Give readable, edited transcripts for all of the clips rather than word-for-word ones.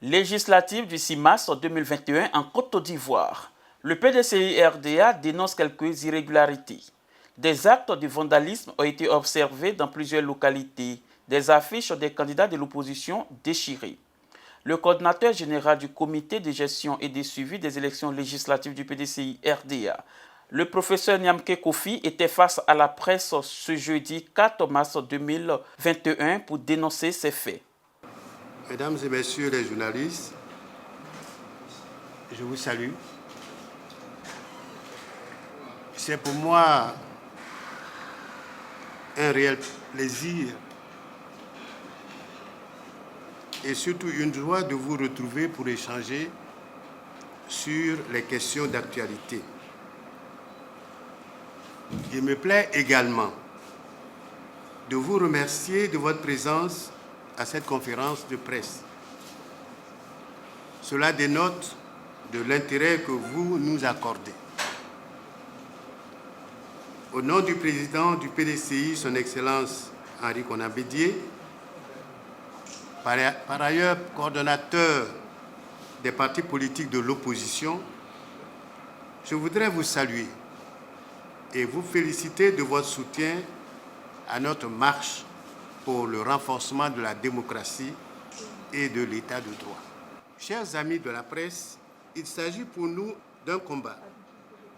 Législative du 6 mars 2021 en Côte d'Ivoire. Le PDCI-RDA dénonce quelques irrégularités. Des actes de vandalisme ont été observés dans plusieurs localités. Des affiches des candidats de l'opposition déchirées. Le coordinateur général du comité de gestion et de suivi des élections législatives du PDCI-RDA, le professeur Nyamke Kofi, était face à la presse ce jeudi 4 mars 2021 pour dénoncer ces faits. Mesdames et messieurs les journalistes, je vous salue. C'est pour moi un réel plaisir et surtout une joie de vous retrouver pour échanger sur les questions d'actualité. Il me plaît également de vous remercier de votre présence à cette conférence de presse. Cela dénote de l'intérêt que vous nous accordez. Au nom du président du PDCI, son Excellence Henri Konan Bédié, par ailleurs coordonnateur des partis politiques de l'opposition, je voudrais vous saluer et vous féliciter de votre soutien à notre marche pour le renforcement de la démocratie et de l'état de droit. Chers amis de la presse, il s'agit pour nous d'un combat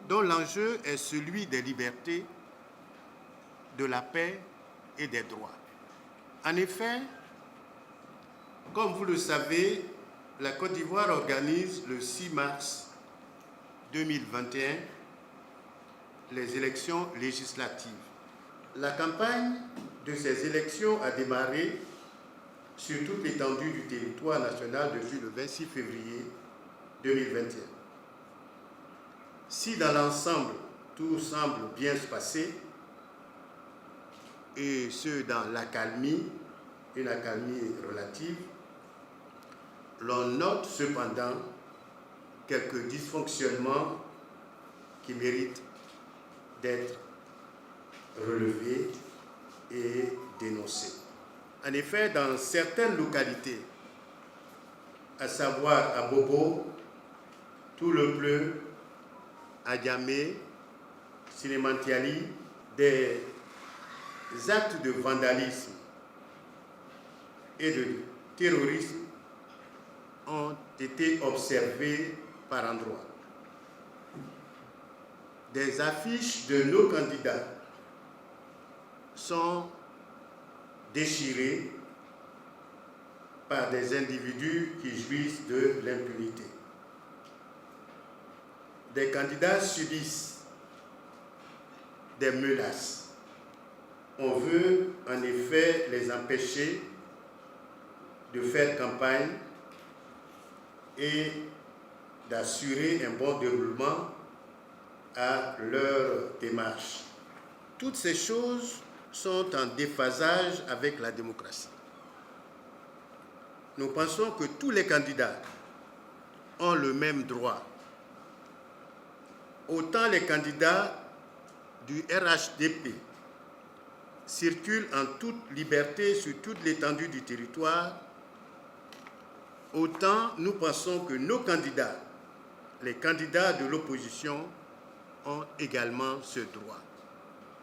dont l'enjeu est celui des libertés, de la paix et des droits. En effet, comme vous le savez, la Côte d'Ivoire organise le 6 mars 2021 les élections législatives. La campagne de ces élections a démarré sur toute l'étendue du territoire national depuis le 26 février 2021. Si dans l'ensemble, tout semble bien se passer, et ce dans l'accalmie, une accalmie relative, l'on note cependant quelques dysfonctionnements qui méritent d'être relevés et dénoncés. En effet, dans certaines localités, à savoir à Bobo, Tout-le-Pleu, à Diamé, Sinémantiali, des actes de vandalisme et de terrorisme ont été observés par endroits. Des affiches de nos candidats sont déchirées par des individus qui jouissent de l'impunité. Des candidats subissent des menaces. On veut en effet les empêcher de faire campagne et d'assurer un bon déroulement à leur démarche. Toutes ces choses sont en déphasage avec la démocratie. Nous pensons que tous les candidats ont le même droit. Autant les candidats du RHDP circulent en toute liberté sur toute l'étendue du territoire, autant nous pensons que nos candidats, les candidats de l'opposition, ont également ce droit.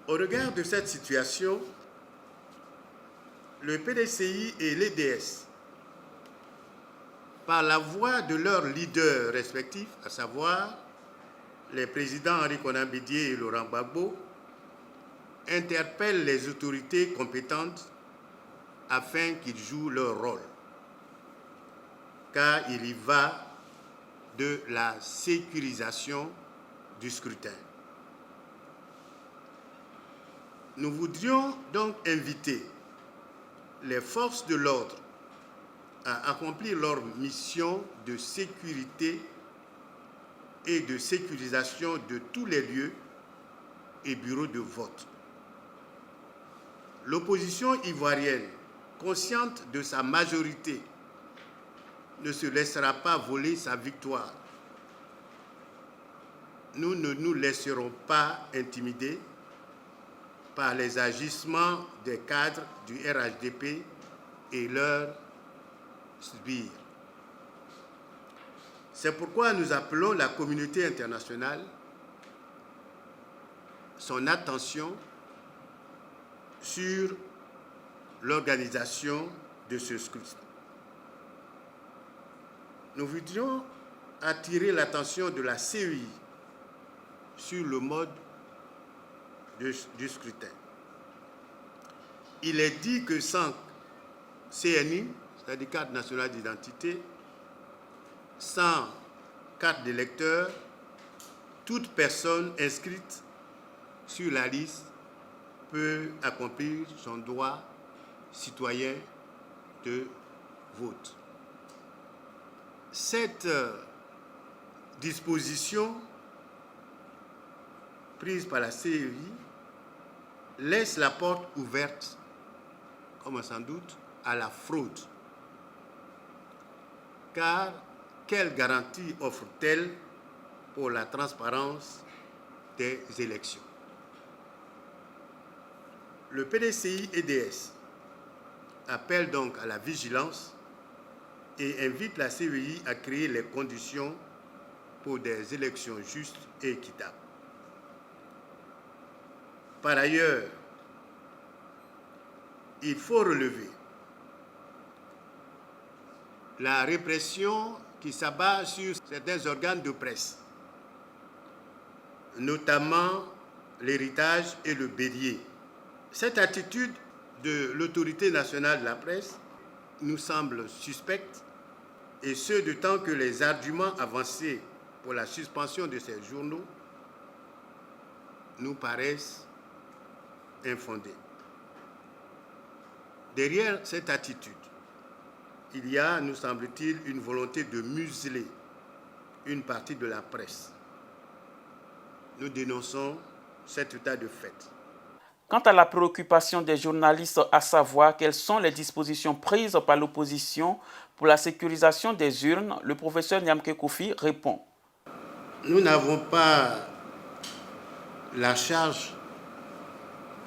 Au regard de cette situation, le PDCI et l'EDS, par la voix de leurs leaders respectifs, à savoir les présidents Henri Konan Bédié et Laurent Gbagbo, interpellent les autorités compétentes afin qu'ils jouent leur rôle, car il y va de la sécurisation du scrutin. Nous voudrions donc inviter les forces de l'ordre à accomplir leur mission de sécurité et de sécurisation de tous les lieux et bureaux de vote. L'opposition ivoirienne, consciente de sa majorité, ne se laissera pas voler sa victoire. Nous ne nous laisserons pas intimider par les agissements des cadres du RHDP et leurs sbires. C'est pourquoi nous appelons la communauté internationale son attention sur l'organisation de ce scrutin. Nous voudrions attirer l'attention de la CEI sur le mode du scrutin. Il est dit que sans CNI, c'est-à-dire carte nationale d'identité, sans carte d'électeur, toute personne inscrite sur la liste peut accomplir son droit citoyen de vote. Cette disposition prise par la CEI laisse la porte ouverte, comme sans doute, à la fraude. Car quelle garantie offre-t-elle pour la transparence des élections? Le PDCI-EDS appelle donc à la vigilance et invite la CEI à créer les conditions pour des élections justes et équitables. Par ailleurs, il faut relever la répression qui s'abat sur certains organes de presse, notamment l'Héritage et le Bélier. Cette attitude de l'autorité nationale de la presse nous semble suspecte, et ce d'autant que les arguments avancés pour la suspension de ces journaux nous paraissent infondés. Derrière cette attitude, il y a, nous semble-t-il, une volonté de museler une partie de la presse. Nous dénonçons cet état de fait. Quant à la préoccupation des journalistes, à savoir quelles sont les dispositions prises par l'opposition pour la sécurisation des urnes, le professeur Nyamke Kofi répond. Nous n'avons pas la charge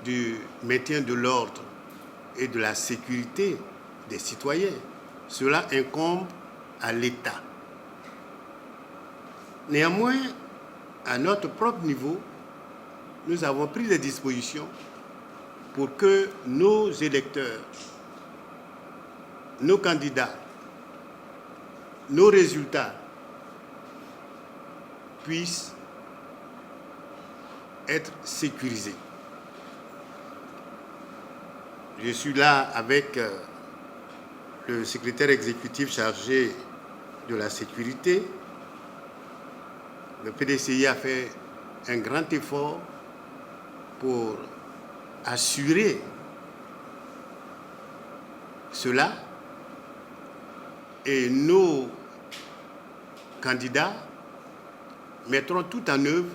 du maintien de l'ordre et de la sécurité des citoyens. Cela incombe à l'État. Néanmoins, à notre propre niveau, nous avons pris des dispositions pour que nos électeurs, nos candidats, nos résultats puissent être sécurisés. Je suis là avec le secrétaire exécutif chargé de la sécurité. Le PDCI a fait un grand effort pour assurer cela, et nos candidats mettront tout en œuvre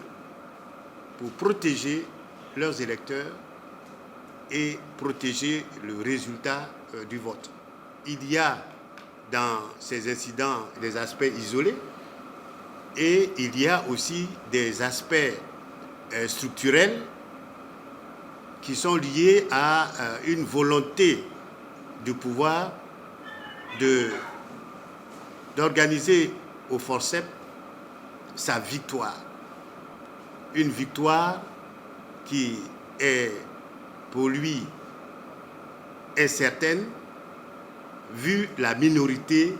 pour protéger leurs électeurs et protéger le résultat du vote. Il y a dans ces incidents des aspects isolés et il y a aussi des aspects structurels qui sont liés à une volonté du pouvoir d'organiser au forceps sa victoire. Une victoire qui est pour lui incertaine, vu la minorité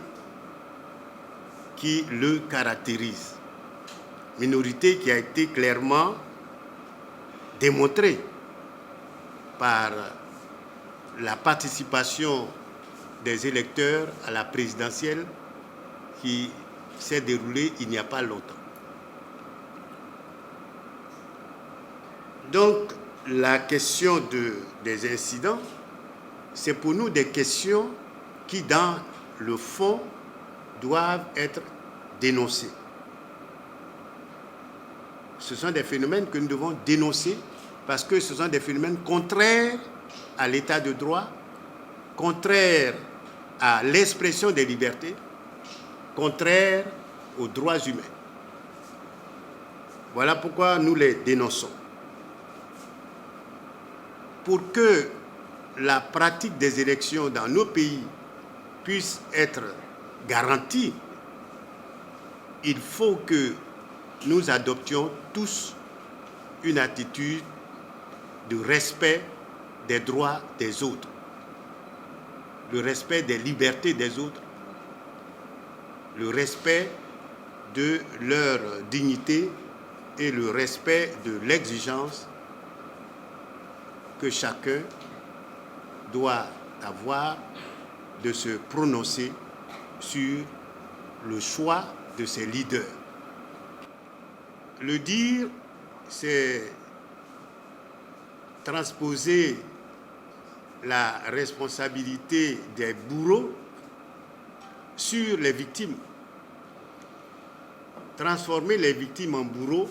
qui le caractérise. Minorité qui a été clairement démontrée par la participation des électeurs à la présidentielle qui s'est déroulée il n'y a pas longtemps. Donc, la question des incidents, c'est pour nous des questions qui, dans le fond, doivent être dénoncées. Ce sont des phénomènes que nous devons dénoncer parce que ce sont des phénomènes contraires à l'état de droit, contraires à l'expression des libertés, contraires aux droits humains. Voilà pourquoi nous les dénonçons. Pour que la pratique des élections dans nos pays puisse être garantie, il faut que nous adoptions tous une attitude de respect des droits des autres, le respect des libertés des autres, le respect de leur dignité et le respect de l'exigence que chacun doit avoir de se prononcer sur le choix de ses leaders. Le dire, c'est transposer la responsabilité des bourreaux sur les victimes. Transformer les victimes en bourreaux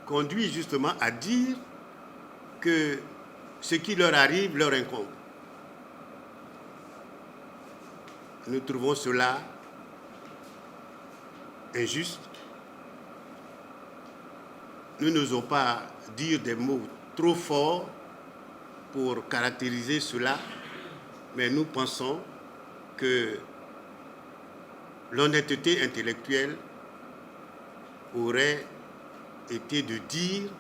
conduit justement à dire que ce qui leur arrive leur incombe. Nous trouvons cela injuste. Nous n'osons pas dire des mots trop forts pour caractériser cela, mais nous pensons que l'honnêteté intellectuelle aurait été de dire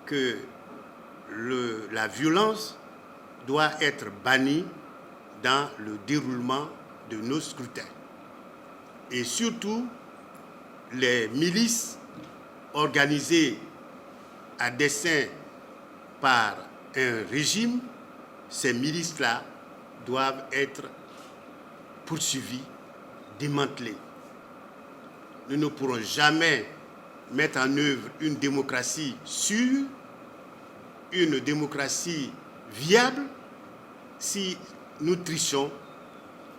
que la violence doit être bannie dans le déroulement de nos scrutins. Et surtout, les milices organisées à dessein par un régime, ces milices-là doivent être poursuivies, démantelées. Nous ne pourrons jamais mettre en œuvre une démocratie sûre, une démocratie viable, si nous trichons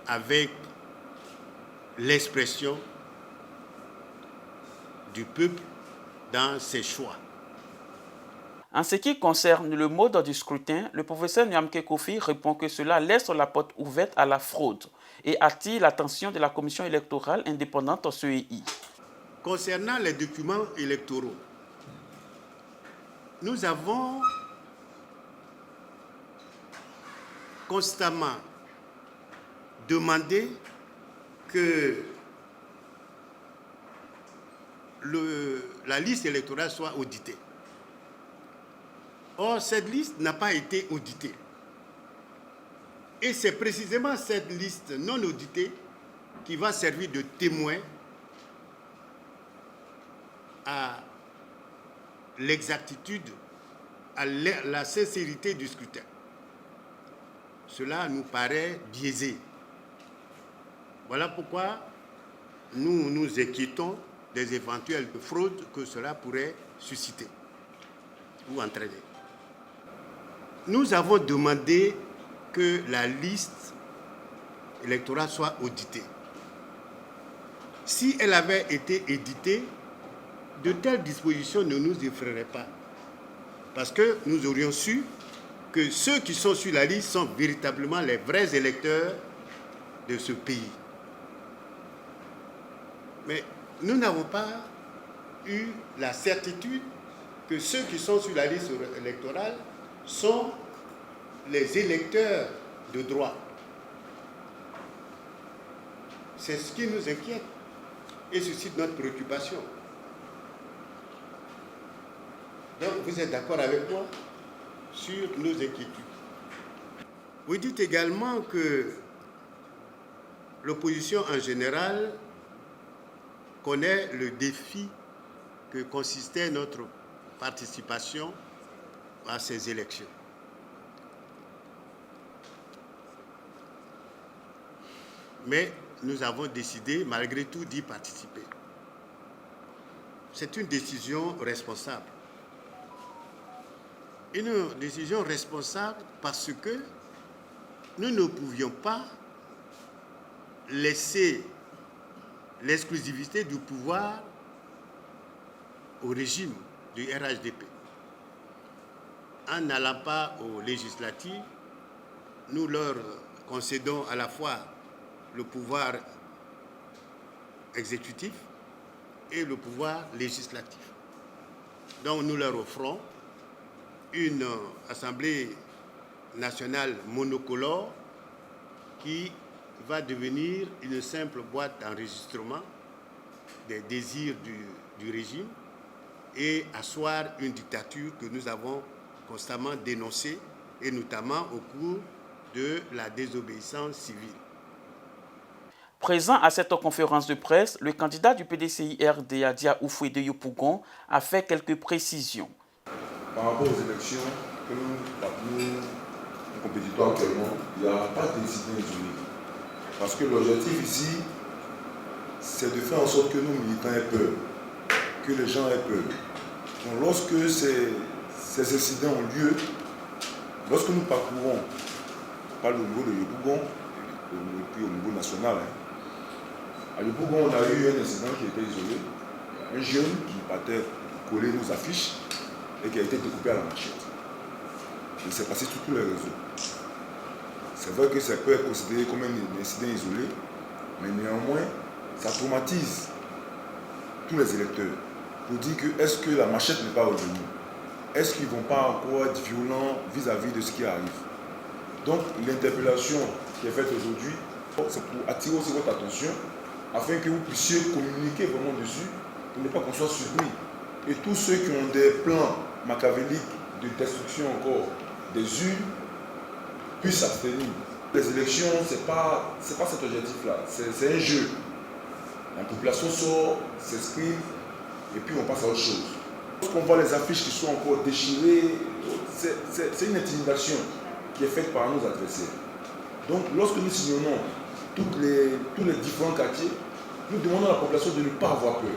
avec l'expression du peuple dans ses choix. En ce qui concerne le mode du scrutin, le professeur Nyamke Kofi répond que cela laisse la porte ouverte à la fraude et attire l'attention de la Commission électorale indépendante CEI. Concernant les documents électoraux, nous avons constamment demandé que la liste électorale soit auditée. Or, cette liste n'a pas été auditée. Et c'est précisément cette liste non auditée qui va servir de témoin à l'exactitude, à la sincérité du scrutin. Cela nous paraît biaisé. Voilà pourquoi nous nous inquiétons des éventuelles fraudes que cela pourrait susciter ou entraîner. Nous avons demandé que la liste électorale soit auditée. Si elle avait été éditée, de telles dispositions ne nous effraieraient pas. Parce que nous aurions su que ceux qui sont sur la liste sont véritablement les vrais électeurs de ce pays. Mais nous n'avons pas eu la certitude que ceux qui sont sur la liste électorale sont les électeurs de droit. C'est ce qui nous inquiète et suscite notre préoccupation. Donc, vous êtes d'accord avec moi sur nos inquiétudes. Vous dites également que l'opposition en général connaît le défi que consistait notre participation à ces élections. Mais nous avons décidé, malgré tout, d'y participer. C'est une décision responsable. Une décision responsable parce que nous ne pouvions pas laisser l'exclusivité du pouvoir au régime du RHDP. En n'allant pas aux législatives, nous leur concédons à la fois le pouvoir exécutif et le pouvoir législatif. Donc nous leur offrons une Assemblée nationale monocolore qui va devenir une simple boîte d'enregistrement des désirs du régime et asseoir une dictature que nous avons constamment dénoncée, et notamment au cours de la désobéissance civile. Présent à cette conférence de presse, le candidat du PDCI-RDA, Dia Oufouédé Yopougon, a fait quelques précisions. Par rapport aux élections que nous compétitons actuellement, il n'y a pas de décision isolée. Parce que l'objectif ici, c'est de faire en sorte que nos militants aient peur, que les gens aient peur. Donc lorsque ces incidents ont lieu, lorsque nous parcourons, pas au niveau de Yopougon, et puis au niveau national, à Yopougon, on a eu un incident qui était isolé. Un jeune qui partait coller nos affiches et qui a été découpé à la machette. Il s'est passé sur tous les réseaux. C'est vrai que ça peut être considéré comme un incident isolé, mais néanmoins, ça traumatise tous les électeurs pour dire que est-ce que la machette n'est pas revenue? Est-ce qu'ils ne vont pas encore être violents vis-à-vis de ce qui arrive? Donc l'interpellation qui est faite aujourd'hui, c'est pour attirer aussi votre attention afin que vous puissiez communiquer vraiment dessus pour ne pas qu'on soit surpris. Et tous ceux qui ont des plans machiavéliques de destruction encore des urnes puissent s'abstenir. Les élections, ce n'est pas cet objectif-là, c'est un jeu. La population sort, s'exprime, et puis on passe à autre chose. Lorsqu'on voit les affiches qui sont encore déchirées, c'est une intimidation qui est faite par nos adversaires. Donc lorsque nous sillonnons tous les différents quartiers, nous demandons à la population de ne pas avoir peur,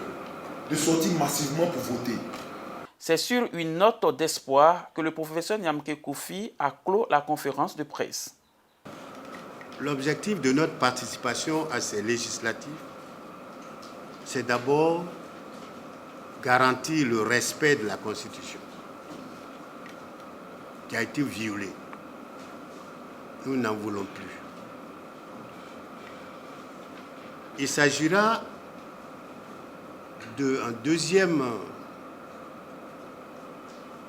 de sortir massivement pour voter. C'est sur une note d'espoir que le professeur Nyamke Koufi a clos la conférence de presse. L'objectif de notre participation à ces législatives, c'est d'abord garantir le respect de la Constitution qui a été violée. Nous n'en voulons plus. Il s'agira en deuxième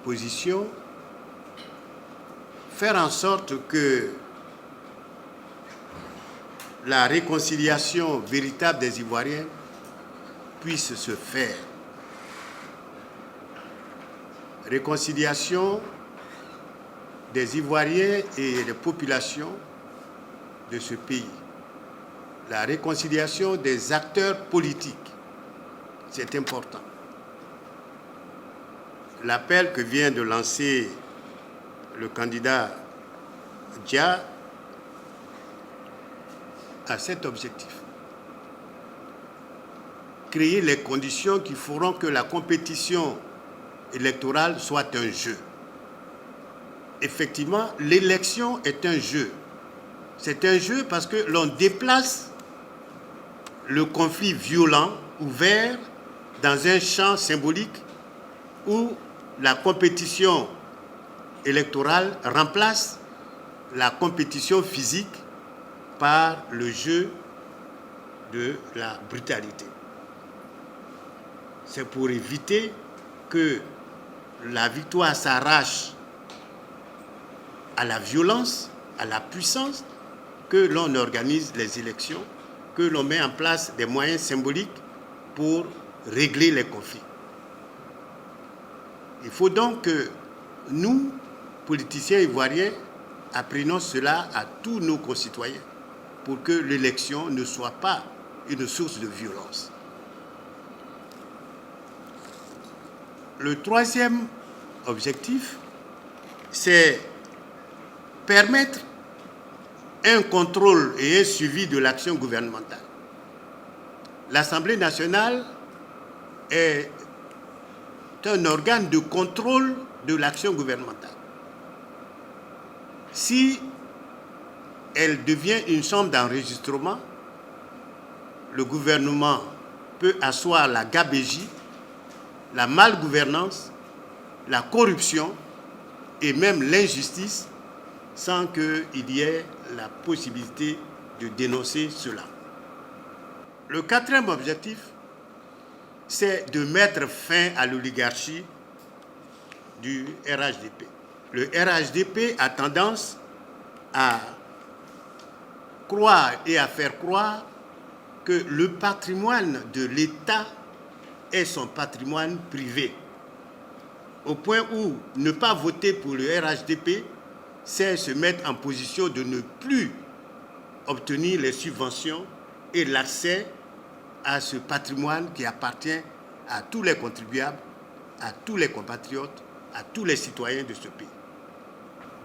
position, faire en sorte que la réconciliation véritable des Ivoiriens puisse se faire. Réconciliation des Ivoiriens et des populations de ce pays. La réconciliation des acteurs politiques, c'est important. L'appel que vient de lancer le candidat Dia a cet objectif. Créer les conditions qui feront que la compétition électorale soit un jeu. Effectivement, l'élection est un jeu. C'est un jeu parce que l'on déplace le conflit violent, ouvert, dans un champ symbolique où la compétition électorale remplace la compétition physique par le jeu de la brutalité. C'est pour éviter que la victoire s'arrache à la violence, à la puissance, que l'on organise les élections, que l'on met en place des moyens symboliques pour régler les conflits. Il faut donc que nous, politiciens ivoiriens, apprenons cela à tous nos concitoyens pour que l'élection ne soit pas une source de violence. Le troisième objectif, c'est permettre un contrôle et un suivi de l'action gouvernementale. L'Assemblée nationale est un organe de contrôle de l'action gouvernementale. Si elle devient une chambre d'enregistrement, le gouvernement peut asseoir la gabégie, la malgouvernance, la corruption et même l'injustice sans qu'il y ait la possibilité de dénoncer cela. Le quatrième objectif, c'est de mettre fin à l'oligarchie du RHDP. Le RHDP a tendance à croire et à faire croire que le patrimoine de l'État est son patrimoine privé. Au point où ne pas voter pour le RHDP, c'est se mettre en position de ne plus obtenir les subventions et l'accès à ce patrimoine qui appartient à tous les contribuables, à tous les compatriotes, à tous les citoyens de ce pays.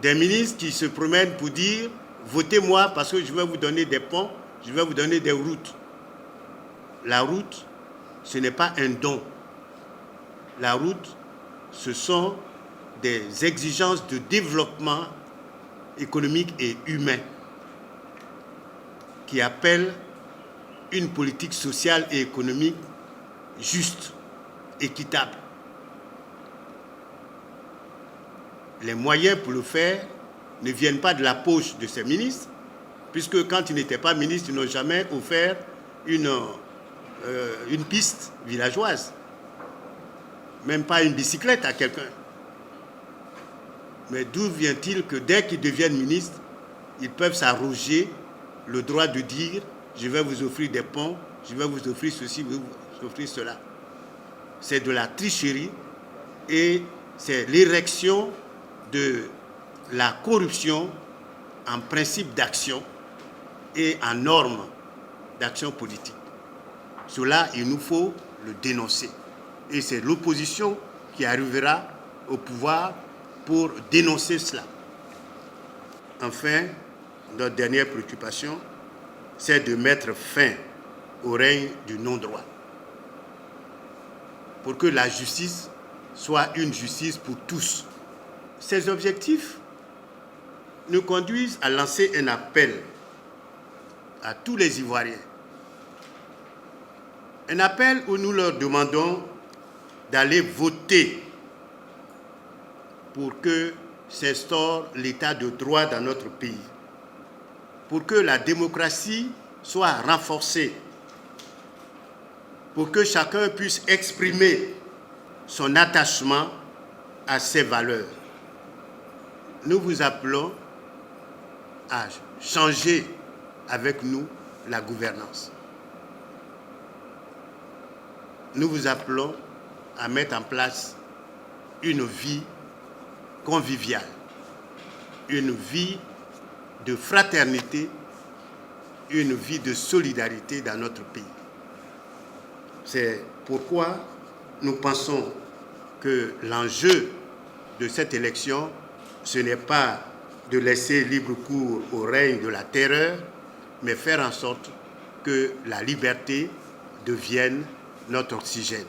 Des ministres qui se promènent pour dire « Votez-moi parce que je vais vous donner des ponts, je vais vous donner des routes ». La route, ce n'est pas un don. La route, ce sont des exigences de développement économique et humain qui appellent une politique sociale et économique juste, équitable. Les moyens pour le faire ne viennent pas de la poche de ces ministres, puisque quand ils n'étaient pas ministres, ils n'ont jamais offert une piste villageoise, même pas une bicyclette à quelqu'un. Mais d'où vient-il que dès qu'ils deviennent ministres, ils peuvent s'arroger le droit de dire « je vais vous offrir des ponts, je vais vous offrir ceci, je vais vous offrir cela ». C'est de la tricherie et c'est l'érection de la corruption en principe d'action et en normes d'action politique. Cela, il nous faut le dénoncer. Et c'est l'opposition qui arrivera au pouvoir pour dénoncer cela. Enfin, notre dernière préoccupation, c'est de mettre fin au règne du non-droit. Pour que la justice soit une justice pour tous. Ces objectifs nous conduisent à lancer un appel à tous les Ivoiriens. Un appel où nous leur demandons d'aller voter pour que s'instaure l'état de droit dans notre pays, pour que la démocratie soit renforcée, pour que chacun puisse exprimer son attachement à ses valeurs. Nous vous appelons à changer avec nous la gouvernance. Nous vous appelons à mettre en place une vie conviviale, une vie de fraternité, une vie de solidarité dans notre pays. C'est pourquoi nous pensons que l'enjeu de cette élection, ce n'est pas de laisser libre cours au règne de la terreur, mais faire en sorte que la liberté devienne notre oxygène.